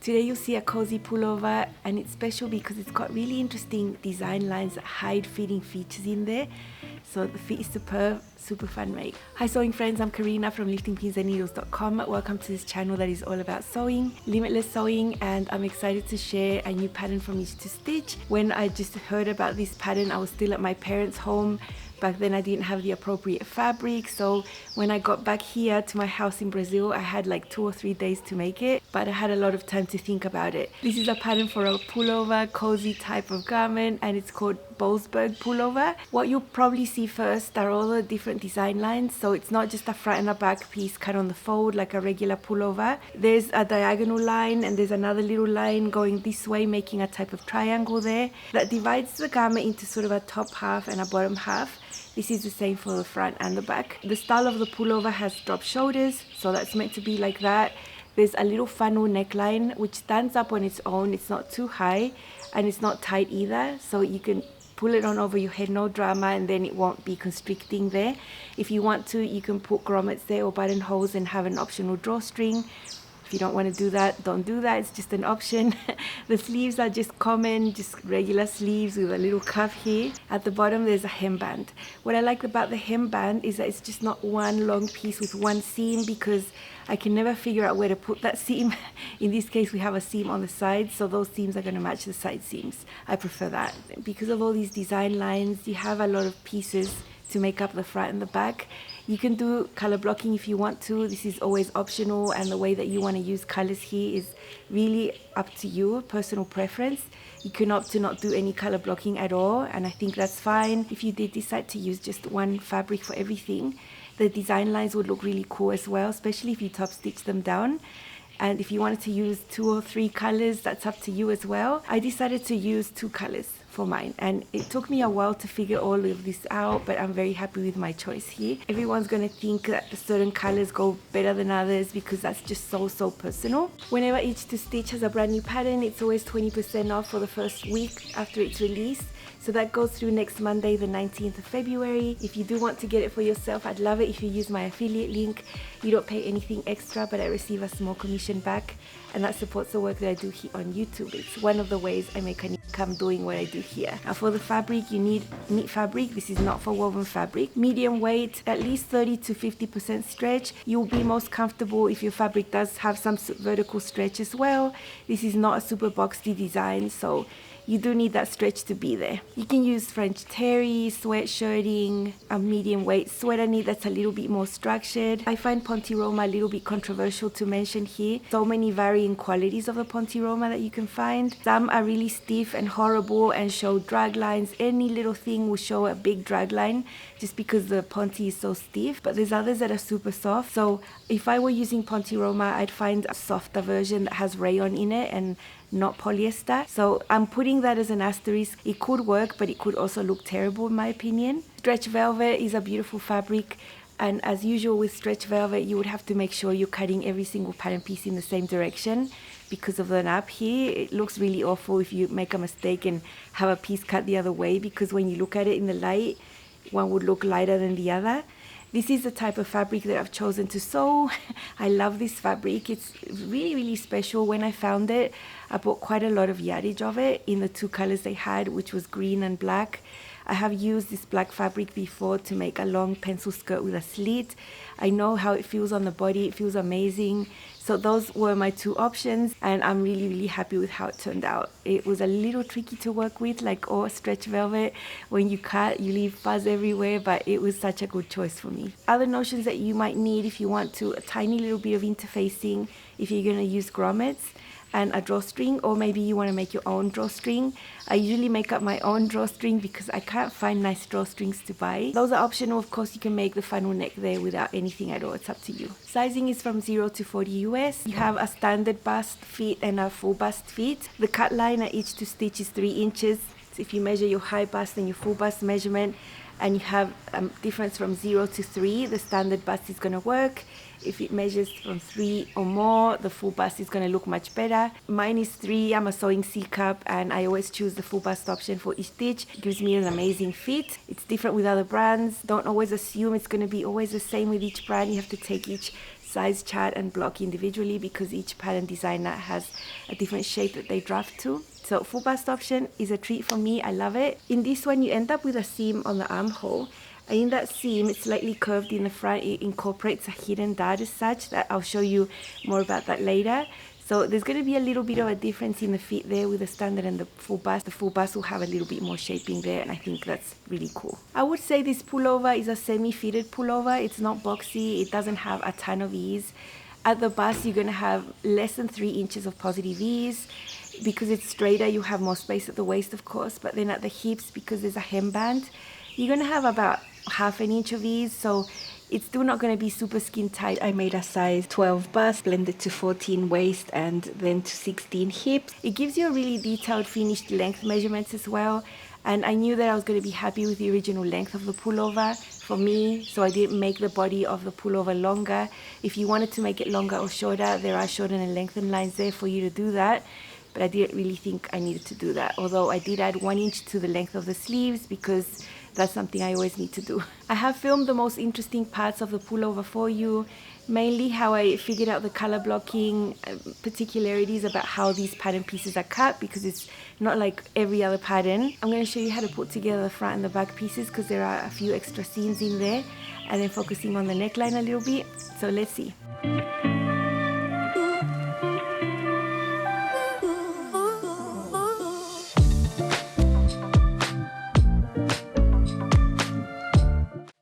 Today you'll see a cozy pullover, and it's special because it's got really interesting design lines that hide fitting features in there. So the fit is superb, super fun make. Hi sewing friends, I'm Karina from liftingpinsandneedles.com. Welcome to this channel that is all about sewing, limitless sewing, and I'm excited to share a new pattern from Each to Stitch. When I just heard about this pattern, I was still at my parents' home. Back then I didn't have the appropriate fabric, so when I got back here to my house in Brazil, I had like 2 or 3 days to make it, but I had a lot of time to think about it. This is a pattern for a pullover, cozy type of garment, and it's called Boalsburg pullover. What you'll probably see first are all the different design lines, so it's not just a front and a back piece cut on the fold like a regular pullover. There's a diagonal line and there's another little line going this way, making a type of triangle there that divides the garment into sort of a top half and a bottom half. This is the same for the front and the back. The style of the pullover has drop shoulders, so that's meant to be like that. There's a little funnel neckline which stands up on its own. It's not too high and it's not tight either, so you can pull it on over your head, no drama, and then it won't be constricting there. If you want to, you can put grommets there or buttonholes and have an optional drawstring. If you don't want to do that, don't do that, it's just an option. The sleeves are just common, just regular sleeves with a little cuff here. At the bottom there's a hemband. What I like about the hemband is that it's just not one long piece with one seam, because I can never figure out where to put that seam. In this case we have a seam on the side, so those seams are going to match the side seams. I prefer that. Because of all these design lines, you have a lot of pieces to make up the front and the back. You can do color blocking if you want to. This is always optional, and the way that you want to use colors here is really up to you, personal preference. You can opt to not do any color blocking at all, and I think that's fine. If you did decide to use just one fabric for everything, the design lines would look really cool as well, especially if you top stitch them down. And if you wanted to use 2 or 3 colors, that's up to you as well. I decided to use 2 colors for mine, and it took me a while to figure all of this out, but I'm very happy with my choice here. Everyone's gonna think that certain colors go better than others because that's just so personal. Whenever Each to Stitch has a brand new pattern, it's always 20% off for the first week after it's released. So that goes through next Monday, the 19th of February. If you do want to get it for yourself, I'd love it if you use my affiliate link. You don't pay anything extra, but I receive a small commission back, and that supports the work that I do here on YouTube. It's one of the ways I make an income doing what I do here. Now for the fabric, you need knit fabric. This is not for woven fabric. Medium weight, at least 30 to 50% stretch. You'll be most comfortable if your fabric does have some vertical stretch as well. This is not a super boxy design, so you do need that stretch to be there. You can use French terry, sweatshirting, a medium weight sweater knit that's a little bit more structured. I find Ponte Roma a little bit controversial to mention here. So many varying qualities of the Ponte Roma that you can find. Some are really stiff and horrible and show drag lines. Any little thing will show a big drag line just because the Ponte is so stiff. But there's others that are super soft. So if I were using Ponte Roma, I'd find a softer version that has rayon in it and not polyester. So I'm putting that as an asterisk. It could work, but it could also look terrible in my opinion. Stretch velvet is a beautiful fabric, and as usual with stretch velvet, you would have to make sure you're cutting every single pattern piece in the same direction because of the nap here. It looks really awful if you make a mistake and have a piece cut the other way, because when you look at it in the light, one would look lighter than the other. This is the type of fabric that I've chosen to sew. I love this fabric. It's really special. When I found it, I bought quite a lot of yardage of it in the 2 colors they had, which was green and black. I have used this black fabric before to make a long pencil skirt with a slit. I know how it feels on the body. It feels amazing. So those were my 2 options, and I'm really happy with how it turned out. It was a little tricky to work with, like all stretch velvet. When you cut, you leave fuzz everywhere, but it was such a good choice for me. Other notions that you might need if you want to, a tiny little bit of interfacing if you're going to use grommets, and a drawstring, or maybe you want to make your own drawstring. I usually make up my own drawstring because I can't find nice drawstrings to buy. Those are optional, of course. You can make the funnel neck there without anything at all. It's up to you. Sizing is from 0 to 40 US. You have a standard bust fit and a full bust fit. The cut line at Each to Stitch is 3 inches. So if you measure your high bust and your full bust measurement, and you have a difference from 0 to 3, the standard bust is going to work. If it measures from 3 or more, the full bust is going to look much better. Mine is 3. I'm a sewing C cup, and I always choose the full bust option for each stitch. It gives me an amazing fit. It's different with other brands. Don't always assume it's going to be always the same with each brand. You have to take each size chart and block individually because each pattern designer has a different shape that they draft to. So full bust option is a treat for me. I love it. In this one, you end up with a seam on the armhole. And in that seam, it's slightly curved in the front. It incorporates a hidden dart as such that I'll show you more about that later. So there's going to be a little bit of a difference in the fit there with the standard and the full bust. The full bust will have a little bit more shaping there, and I think that's really cool. I would say this pullover is a semi-fitted pullover. It's not boxy. It doesn't have a ton of ease. At the bust, you're going to have less than 3 inches of positive ease. Because it's straighter, you have more space at the waist, of course. But then at the hips, because there's a hemband, you're going to have about half an inch of ease. So it's still not going to be super skin tight. I made a size 12 bust, blended to 14 waist and then to 16 hips. It gives you a really detailed finished length measurements as well. And I knew that I was going to be happy with the original length of the pullover for me, so I didn't make the body of the pullover longer. If you wanted to make it longer or shorter, there are shorten and lengthen lines there for you to do that. But I didn't really think I needed to do that. Although I did add 1 inch to the length of the sleeves because that's something I always need to do. I have filmed the most interesting parts of the pullover for you, mainly how I figured out the color blocking, particularities about how these pattern pieces are cut because it's not like every other pattern. I'm going to show you how to put together the front and the back pieces because there are a few extra seams in there, and then focusing on the neckline a little bit. So let's see.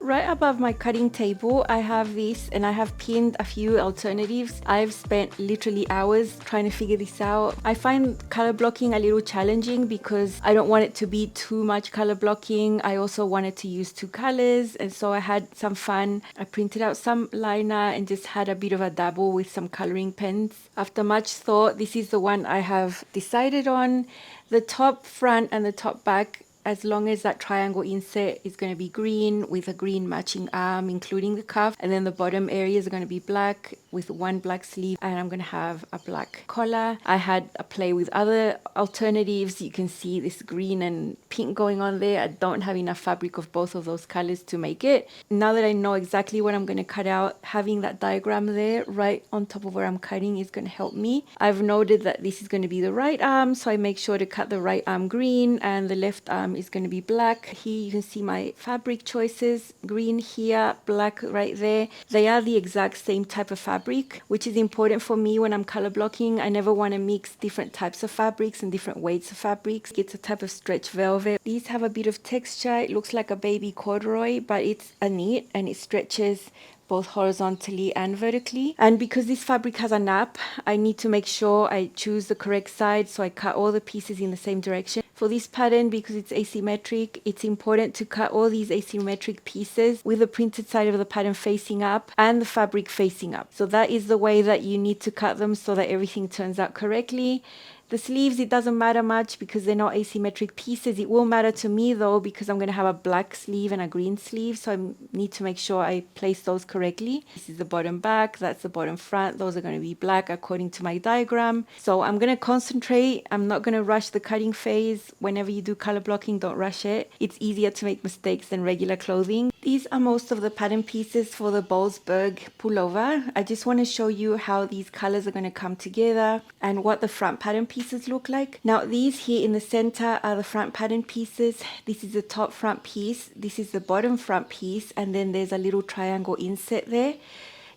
Right above my cutting table, I have this, and I have pinned a few alternatives. I've spent literally hours trying to figure this out. I find color blocking a little challenging because I don't want it to be too much color blocking. I also wanted to use 2 colors, and so I had some fun. I printed out some liner and just had a bit of a dabble with some coloring pens. After much thought, this is the one I have decided on. The top front and the top back, as long as that triangle inset is going to be green with a green matching arm, including the cuff, and then the bottom areas are going to be black with 1 black sleeve, and I'm going to have a black collar. I had a play with other alternatives. You can see this green and pink going on there. I don't have enough fabric of both of those colors to make it. Now that I know exactly what I'm going to cut out, having that diagram there right on top of where I'm cutting is going to help me. I've noted that this is going to be the right arm, so I make sure to cut the right arm green and the left arm is going to be black. Here you can see my fabric choices, green here, black right there. They are the exact same type of fabric, which is important for me when I'm color blocking. I never want to mix different types of fabrics and different weights of fabrics. It's a type of stretch velvet. These have a bit of texture. It looks like a baby corduroy, but it's a knit and it stretches both horizontally and vertically. And because this fabric has a nap, I need to make sure I choose the correct side, so I cut all the pieces in the same direction. For this pattern, because it's asymmetric, it's important to cut all these asymmetric pieces with the printed side of the pattern facing up and the fabric facing up. So that is the way that you need to cut them so that everything turns out correctly. The sleeves, it doesn't matter much because they're not asymmetric pieces. It will matter to me though because I'm going to have a black sleeve and a green sleeve, so I need to make sure I place those correctly. This is the bottom back, that's the bottom front. Those are going to be black according to my diagram. So I'm going to concentrate. I'm not going to rush the cutting phase. Whenever you do color blocking, don't rush it. It's easier to make mistakes than regular clothing. These are most of the pattern pieces for the Boalsburg pullover. I just want to show you how these colors are going to come together and what the front pattern pieces look like. Now these here in the center are the front pattern pieces. This is the top front piece, this is the bottom front piece, and then there's a little triangle inset there.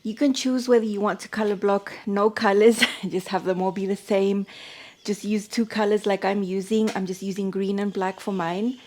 You can choose whether you want to color block no colors, just have them all be the same. Just use 2 colors like I'm using. I'm just using green and black for mine.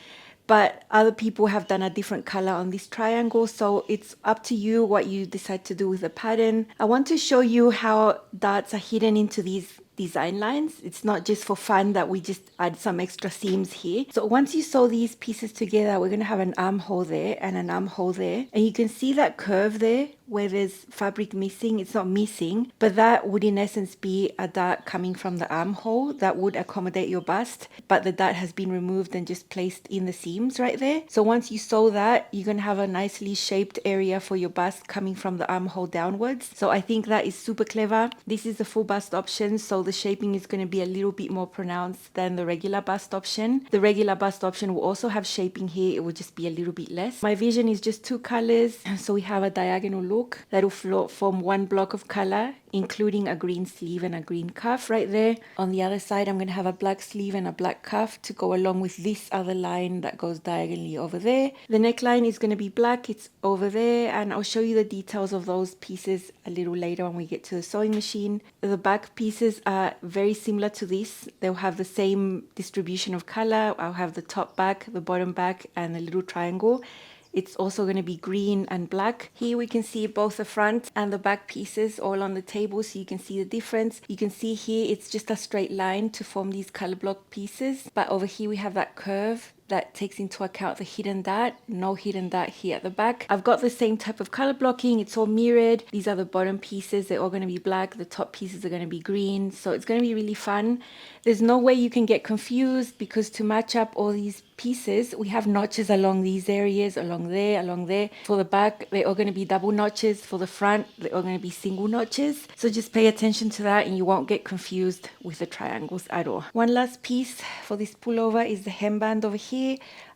But other people have done a different color on this triangle, so it's up to you what you decide to do with the pattern. I want to show you how darts are hidden into these design lines. It's not just for fun that we just add some extra seams here. So once you sew these pieces together, we're going to have an armhole there and an armhole there. And you can see that curve there where there's fabric missing. It's not missing, but that would in essence be a dart coming from the armhole that would accommodate your bust, but the dart has been removed and just placed in the seams right there. So once you sew that, you're going to have a nicely shaped area for your bust coming from the armhole downwards. So I think that is super clever. This is the full bust option, so the shaping is going to be a little bit more pronounced than the regular bust option. The regular bust option will also have shaping here. It will just be a little bit less. My vision is just 2 colors, so we have a diagonal look. look. That'll form one block of color, including a green sleeve and a green cuff right there. On the other side, I'm going to have a black sleeve and a black cuff to go along with this other line that goes diagonally over there. The neckline is going to be black. It's over there, and I'll show you the details of those pieces a little later when we get to the sewing machine. The back pieces are very similar to this. They'll have the same distribution of color. I'll have the top back, the bottom back, and a little triangle. It's also going to be green and black. Here we can see both the front and the back pieces all on the table, so you can see the difference. You can see here it's just a straight line to form these color block pieces, but over here we have that curve that takes into account the hidden dart. No hidden dart here at the back. I've got the same type of color blocking. It's all mirrored. These are the bottom pieces. They're all going to be black. The top pieces are going to be green. So it's going to be really fun. There's no way you can get confused, because to match up all these pieces, we have notches along these areas, along there, along there. For the back, they're all going to be double notches. For the front, they're all going to be single notches. So just pay attention to that and you won't get confused with the triangles at all. One last piece for this pullover is the hemband over here.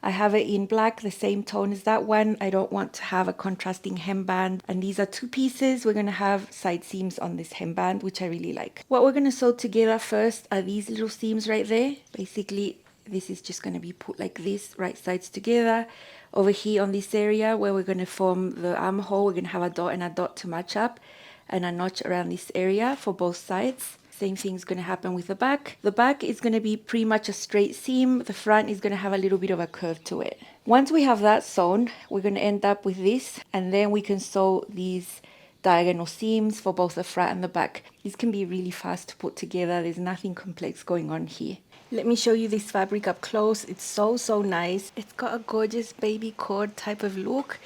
I have it in black, the same tone as that one. I don't want to have a contrasting hemband. And these are two pieces. We're going to have side seams on this hemband, which I really like. What we're going to sew together first are these little seams right there. Basically, this is just going to be put like this, right sides together. Over here on this area where we're going to form the armhole, we're going to have a dot and a dot to match up, and a notch around this area for both sides. Same thing's going to happen with the back. The back is going to be pretty much a straight seam. The front is going to have a little bit of a curve to it. Once we have that sewn, we're going to end up with this, and then we can sew these diagonal seams for both the front and the back. These can be really fast to put together. There's nothing complex going on here. Let me show you this fabric up close. It's so nice. It's got a gorgeous baby cord type of look.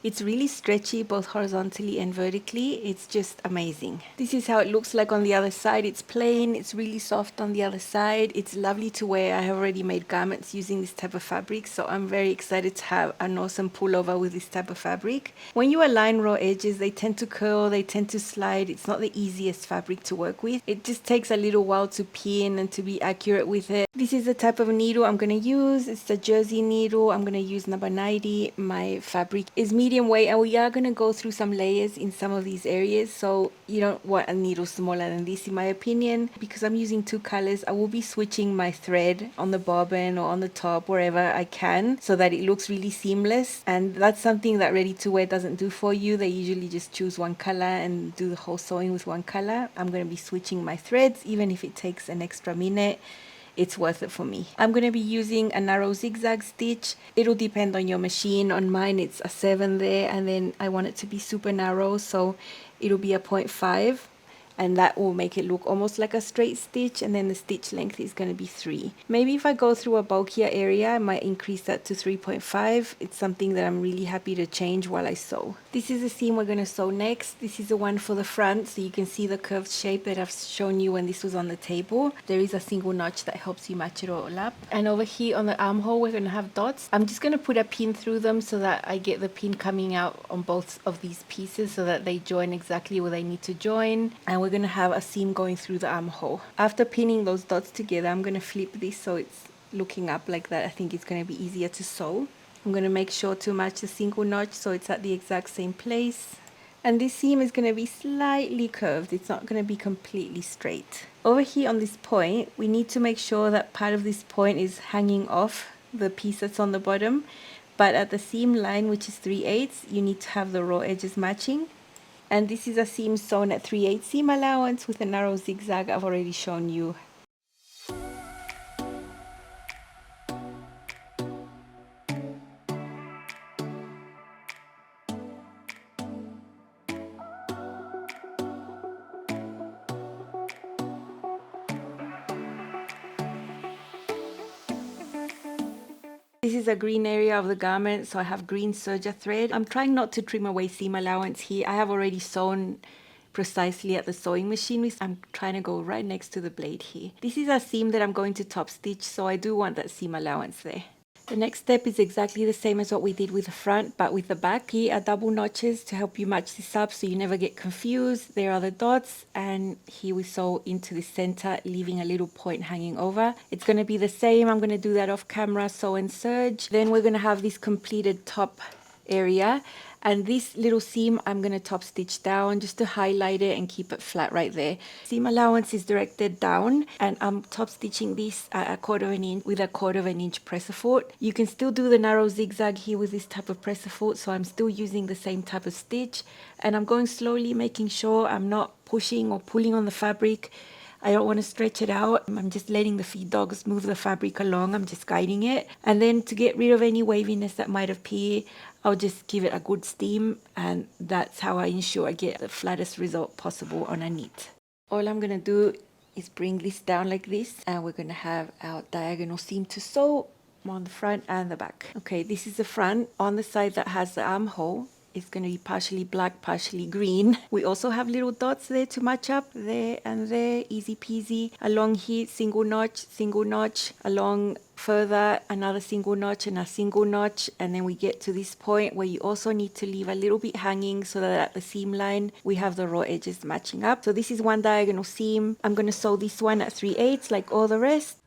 It's really stretchy both horizontally and vertically. It's just amazing. This is how it looks like on the other side. It's plain, it's really soft on the other side. It's lovely to wear. I have already made garments using this type of fabric, so I'm very excited to have an awesome pullover with this type of fabric. When you align raw edges, they tend to curl, they tend to slide. It's not the easiest fabric to work with. It just takes a little while to pin and to be accurate with it. This is the type of needle I'm going to use. It's the jersey needle. I'm going to use number 90. My fabric is medium weight, and we are going to go through some layers in some of these areas, so you don't want a needle smaller than this in my opinion. Because I'm using two colors, I will be switching my thread on the bobbin or on the top wherever I can, so that it looks really seamless. And that's something that ready to wear doesn't do for you. They usually just choose one color and do the whole sewing with one color. I'm going to be switching my threads, even if it takes an extra minute. It's worth it for me. I'm going to be using a narrow zigzag stitch. It'll depend on your machine. On mine it's a 7 there, and then I want it to be super narrow, so it'll be a 0.5, and that will make it look almost like a straight stitch, and then the stitch length is going to be 3. Maybe if I go through a bulkier area, I might increase that to 3.5. It's something that I'm really happy to change while I sew. This is the seam we're going to sew next. This is the one for the front, so you can see the curved shape that I've shown you when this was on the table. There is a single notch that helps you match it all up. And over here on the armhole, we're going to have dots. I'm just going to put a pin through them so that I get the pin coming out on both of these pieces, so that they join exactly where they need to join. And we're going to have a seam going through the armhole. After pinning those dots together, I'm going to flip this so it's looking up like that. I think it's going to be easier to sew. I'm going to make sure to match the single notch so it's at the exact same place. And this seam is going to be slightly curved. It's not going to be completely straight. Over here on this point, we need to make sure that part of this point is hanging off the piece that's on the bottom. But at the seam line, which is 3/8, you need to have the raw edges matching. And this is a seam sewn at 3/8 seam allowance with a narrow zigzag I've already shown you. This is a green area of the garment, so I have green serger thread. I'm trying not to trim away seam allowance here. I have already sewn precisely at the sewing machine. I'm trying to go right next to the blade here. This is a seam that I'm going to top stitch, so I do want that seam allowance there. The next step is exactly the same as what we did with the front, but with the back. Here are double notches to help you match this up so you never get confused. There are the dots, and here we sew into the center, leaving a little point hanging over. It's going to be the same. I'm going to do that off camera, sew and serge. Then we're going to have this completed top area, And this little seam I'm going to top stitch down just to highlight it and keep it flat right there. Seam allowance is directed down, and I'm top stitching this at 1/4 inch with a 1/4 inch presser foot. You can still do the narrow zigzag here with this type of presser foot, so I'm still using the same type of stitch, and I'm going slowly, making sure I'm not pushing or pulling on the fabric. I don't want to stretch it out. I'm just letting the feed dogs move the fabric along. I'm just guiding it. And then to get rid of any waviness that might appear, I'll just give it a good steam, and that's how I ensure I get the flattest result possible on a knit. All I'm going to do is bring this down like this, and we're going to have our diagonal seam to sew on the front and the back. Okay, this is the front. On the side that has the armhole, it's going to be partially black, partially green. We also have little dots there to match up, there and there, easy peasy. Along here, single notch, along further, another single notch and a single notch. And then we get to this point where you also need to leave a little bit hanging so that at the seam line, we have the raw edges matching up. So this is one diagonal seam. I'm going to sew this one at 3/8 like all the rest.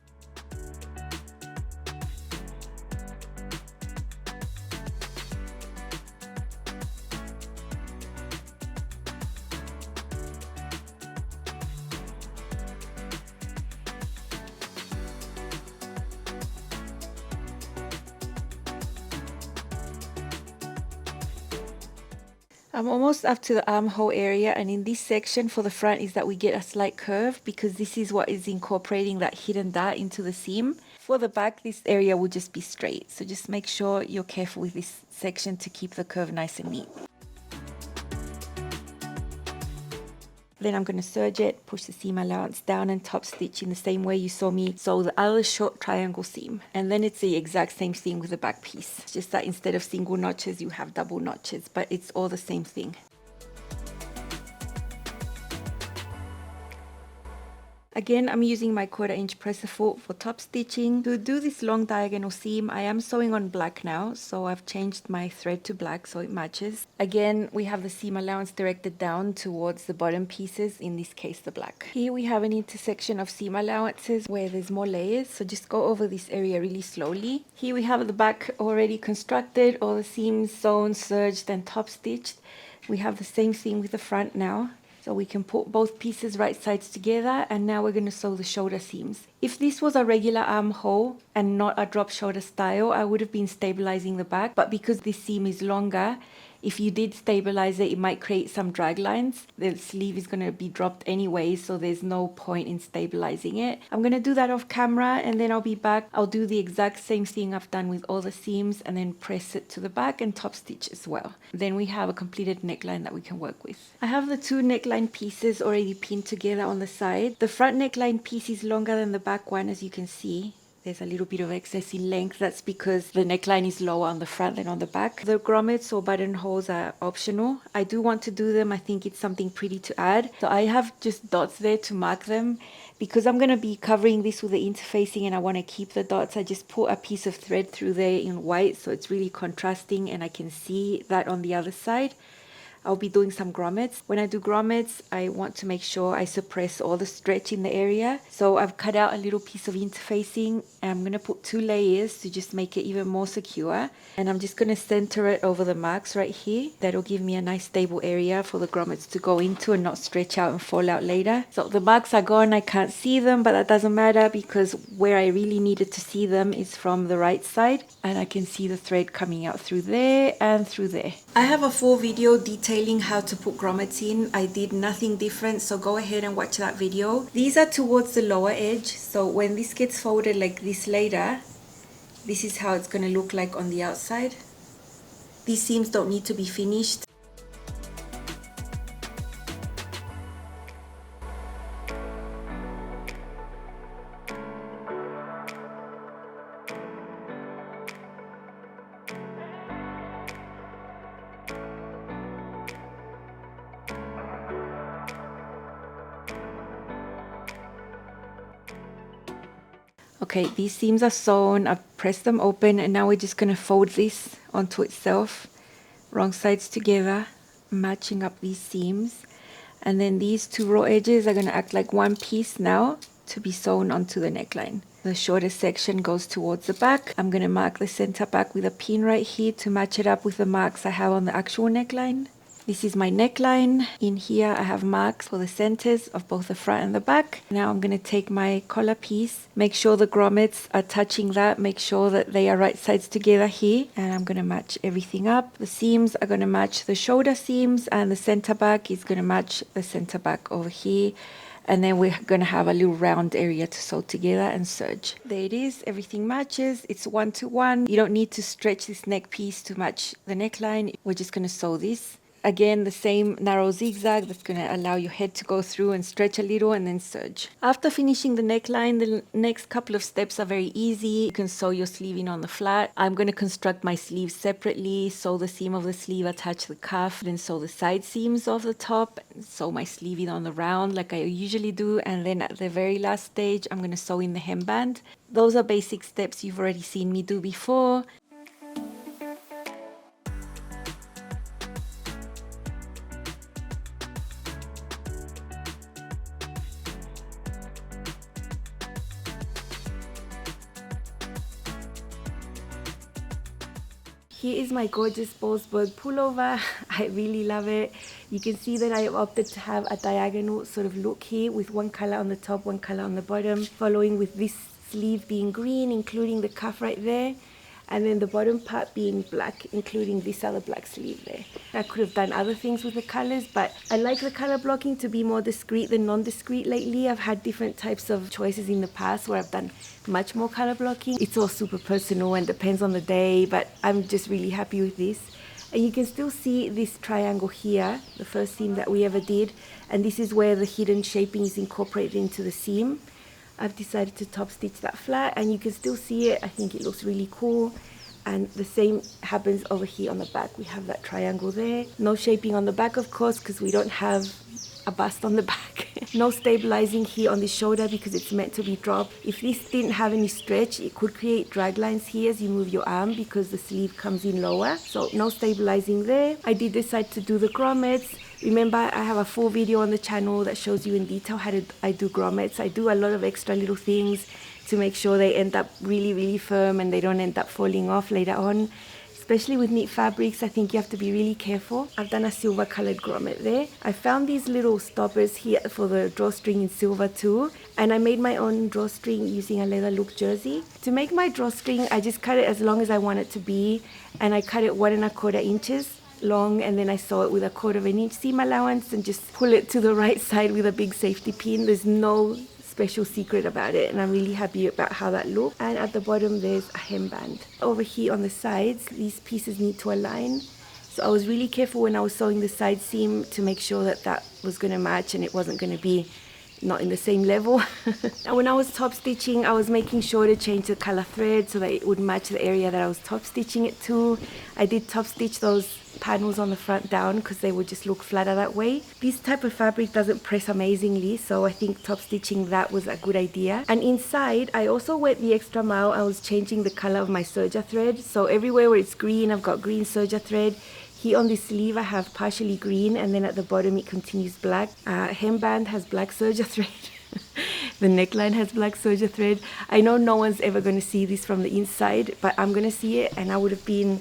I'm almost up to the armhole area, and in this section for the front is that we get a slight curve because this is what is incorporating that hidden dart into the seam. For the back, this area will just be straight, so just make sure you're careful with this section to keep the curve nice and neat. Then I'm going to serge it, push the seam allowance down and top stitch in the same way you saw me sew the other short triangle seam. And then it's the exact same thing with the back piece. It's just that instead of single notches, you have double notches, but it's all the same thing. Again, I'm using my 1/4 inch presser foot for top stitching. To do this long diagonal seam, I am sewing on black now, so I've changed my thread to black so it matches. Again, we have the seam allowance directed down towards the bottom pieces, in this case the black. Here we have an intersection of seam allowances where there's more layers, so just go over this area really slowly. Here we have the back already constructed, all the seams sewn, serged and top stitched. We have the same thing with the front now. So we can put both pieces right sides together, and now we're going to sew the shoulder seams. If this was a regular armhole and not a drop shoulder style, I would have been stabilizing the back, but because this seam is longer, if you did stabilize it, it might create some drag lines. The sleeve is going to be dropped anyway, so there's no point in stabilizing it. I'm going to do that off camera, and then I'll be back. I'll do the exact same thing I've done with all the seams, and then press it to the back and top stitch as well. Then we have a completed neckline that we can work with. I have the two neckline pieces already pinned together on the side. The front neckline piece is longer than the back one, as you can see. There's a little bit of excess in length. That's because the neckline is lower on the front than on the back. The grommets or buttonholes are optional. I do want to do them. I think it's something pretty to add. So I have just dots there to mark them. Because I'm going to be covering this with the interfacing and I want to keep the dots, I just put a piece of thread through there in white so it's really contrasting and I can see that on the other side. I'll be doing some grommets. When I do grommets, I want to make sure I suppress all the stretch in the area. So I've cut out a little piece of interfacing and I'm going to put 2 layers to just make it even more secure. And I'm just going to center it over the marks right here. That'll give me a nice stable area for the grommets to go into and not stretch out and fall out later. So the marks are gone, I can't see them, but that doesn't matter because where I really needed to see them is from the right side. And I can see the thread coming out through there and through there. I have a full video detailing how to put grommets in. I did nothing different, so go ahead and watch that video. These are towards the lower edge, so when this gets folded like this later, this is how it's going to look like on the outside. These seams don't need to be finished. Okay, these seams are sewn, I've pressed them open, and now we're just going to fold this onto itself, wrong sides together, matching up these seams. And then these 2 raw edges are going to act like one piece now to be sewn onto the neckline. The shorter section goes towards the back. I'm going to mark the center back with a pin right here to match it up with the marks I have on the actual neckline. This is my neckline. In here I have marks for the centers of both the front and the back. Now I'm going to take my collar piece, make sure the grommets are touching that, make sure that they are right sides together here, and I'm going to match everything up. The seams are going to match the shoulder seams, and the center back is going to match the center back over here. And then we're going to have a little round area to sew together and serge. There it is, everything matches, it's 1-to-1. You don't need to stretch this neck piece to match the neckline. We're just going to sew this. Again, the same narrow zigzag that's going to allow your head to go through and stretch a little and then serge. After finishing the neckline, the next couple of steps are very easy. You can sew your sleeve in on the flat. I'm going to construct my sleeve separately, sew the seam of the sleeve, attach the cuff, then sew the side seams of the top, sew my sleeve in on the round like I usually do, and then at the very last stage, I'm going to sew in the hemband. Those are basic steps you've already seen me do before. Here is my gorgeous Boalsburg pullover. I really love it. You can see that I opted to have a diagonal sort of look here with one color on the top, one color on the bottom, following with this sleeve being green, including the cuff right there, and then the bottom part being black, including this other black sleeve there. I could have done other things with the colors, but I like the color blocking to be more discreet than non-discreet lately. I've had different types of choices in the past where I've done much more color blocking. It's all super personal and depends on the day, but I'm just really happy with this. And you can still see this triangle here, the first seam that we ever did, and this is where the hidden shaping is incorporated into the seam. I've decided to top stitch that flat, and you can still see it. I think it looks really cool. And the same happens over here on the back. We have that triangle there. No shaping on the back, of course, because we don't have a bust on the back. No stabilizing here on the shoulder because it's meant to be dropped. If this didn't have any stretch, it could create drag lines here as you move your arm because the sleeve comes in lower. So no stabilizing there. I did decide to do the grommets. Remember, I have a full video on the channel that shows you in detail how I do grommets. I do a lot of extra little things to make sure they end up really, really firm and they don't end up falling off later on. Especially with knit fabrics, I think you have to be really careful. I've done a silver colored grommet there. I found these little stoppers here for the drawstring in silver too. And I made my own drawstring using a leather look jersey. To make my drawstring, I just cut it as long as I want it to be. And I cut it 1 1/4 inches long, and then I sew it with 1/4 inch seam allowance and just pull it to the right side with a big safety pin. There's no special secret about it, and I'm really happy about how that looks. And at the bottom there's a hemband. Over here on the sides, these pieces need to align. So I was really careful when I was sewing the side seam to make sure that that was going to match and it wasn't going to be not in the same level. And when I was top stitching, I was making sure to change the color thread so that it would match the area that I was top stitching it to. I did top stitch those panels on the front down because they would just look flatter that way. This type of fabric doesn't press amazingly, so I think top stitching that was a good idea. And inside, I also went the extra mile. I was changing the color of my serger thread. So everywhere where it's green, I've got green serger thread. Here on this sleeve I have partially green, and then at the bottom it continues black. Hemband has black serger thread. The neckline has black serger thread. I know no one's ever going to see this from the inside, but I'm going to see it, and I would have been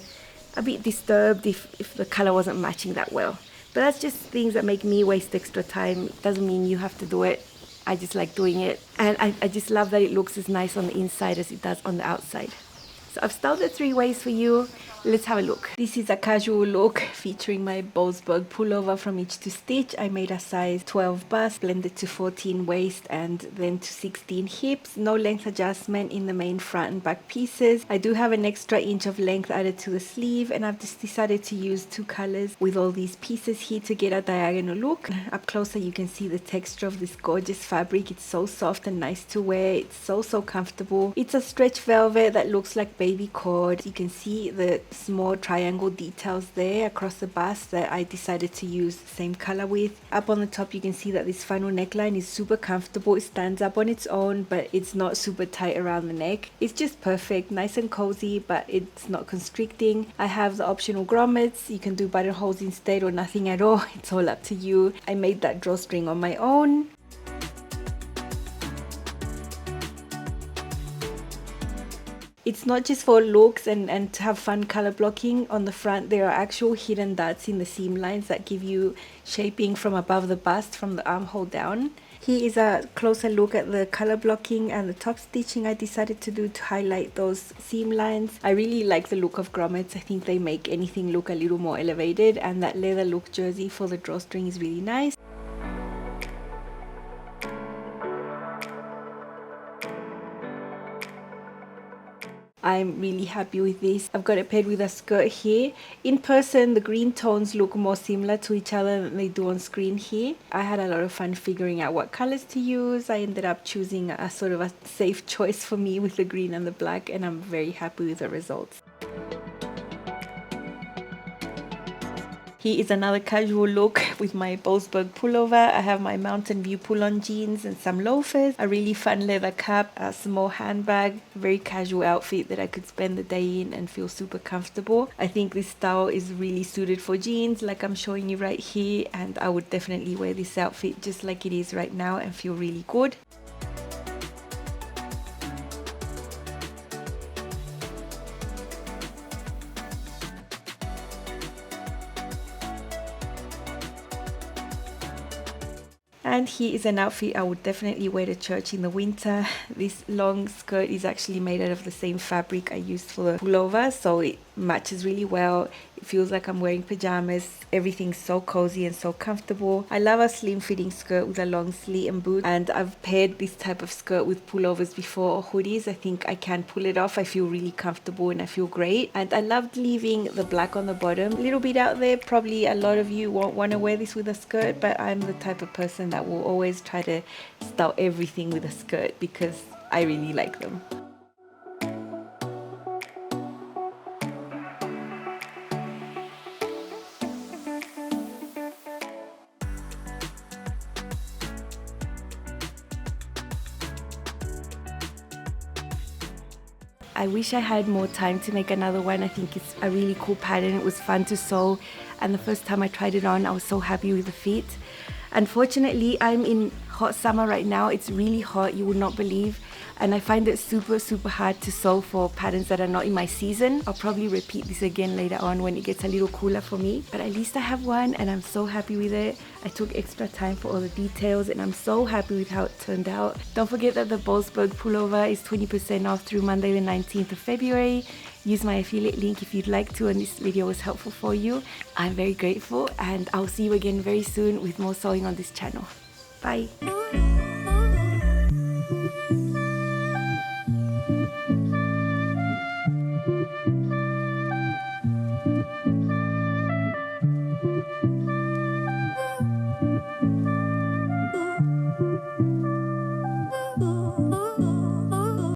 a bit disturbed if the color wasn't matching that well. But that's just things that make me waste extra time. It doesn't mean you have to do it. I just like doing it, and I just love that it looks as nice on the inside as it does on the outside. So I've styled it 3 ways for you. Let's have a look. This is a casual look featuring my Boalsburg pullover from Itch to Stitch. I made a size 12 bust, blended to 14 waist and then to 16 hips. No length adjustment in the main front and back pieces. I do have an extra inch of length added to the sleeve, and I've just decided to use 2 colors with all these pieces here to get a diagonal look. Up closer you can see the texture of this gorgeous fabric. It's so soft and nice to wear. It's so comfortable. It's a stretch velvet that looks like baby cord. You can see the small triangle details there across the bust that I decided to use the same color with. Up on the top you can see that this final neckline is super comfortable. It stands up on its own, but it's not super tight around the neck. It's just perfect, nice and cozy, but it's not constricting. I have the optional grommets. You can do buttonholes instead or nothing at all. It's all up to you. I made that drawstring on my own. It's not just for looks and to have fun color blocking. On the front there are actual hidden dots in the seam lines that give you shaping from above the bust, from the armhole down. Here is a closer look at the color blocking and the top stitching I decided to do to highlight those seam lines. I really like the look of grommets. I think they make anything look a little more elevated, and that leather look jersey for the drawstring is really nice. I'm really happy with this. I've got it paired with a skirt here. In person, the green tones look more similar to each other than they do on screen here. I had a lot of fun figuring out what colors to use. I ended up choosing a sort of a safe choice for me with the green and the black, and I'm very happy with the results. Here is another casual look with my Boalsburg pullover. I have my Mountain View pull-on jeans and some loafers, a really fun leather cap, a small handbag, very casual outfit that I could spend the day in and feel super comfortable. I think this style is really suited for jeans like I'm showing you right here, and I would definitely wear this outfit just like it is right now and feel really good. And here is an outfit I would definitely wear to church in the winter. This long skirt is actually made out of the same fabric I used for the pullover, so it matches really well. It feels like I'm wearing pajamas. Everything's so cozy and so comfortable. I love a slim fitting skirt with a long sleeve and boot, and I've paired this type of skirt with pullovers before or hoodies. I think I can pull it off. I feel really comfortable and I feel great. And I loved leaving the black on the bottom. A little bit out there, probably a lot of you won't want to wear this with a skirt, but I'm the type of person that will always try to style everything with a skirt because I really like them. I wish I had more time to make another one. I think it's a really cool pattern. It was fun to sew, and the first time I tried it on, I was so happy with the fit. Unfortunately, I'm in hot summer right now. It's really hot, you would not believe, and I find it super hard to sew for patterns that are not in my season. I'll probably repeat this again later on when it gets a little cooler for me, but at least I have one and I'm so happy with it. I took extra time for all the details and I'm so happy with how it turned out. Don't forget that the Boalsburg pullover is 20% off through Monday the 19th of February. Use my affiliate link if you'd like to, and this video was helpful for you. I'm very grateful, and I'll see you again very soon with more sewing on this channel. Bye!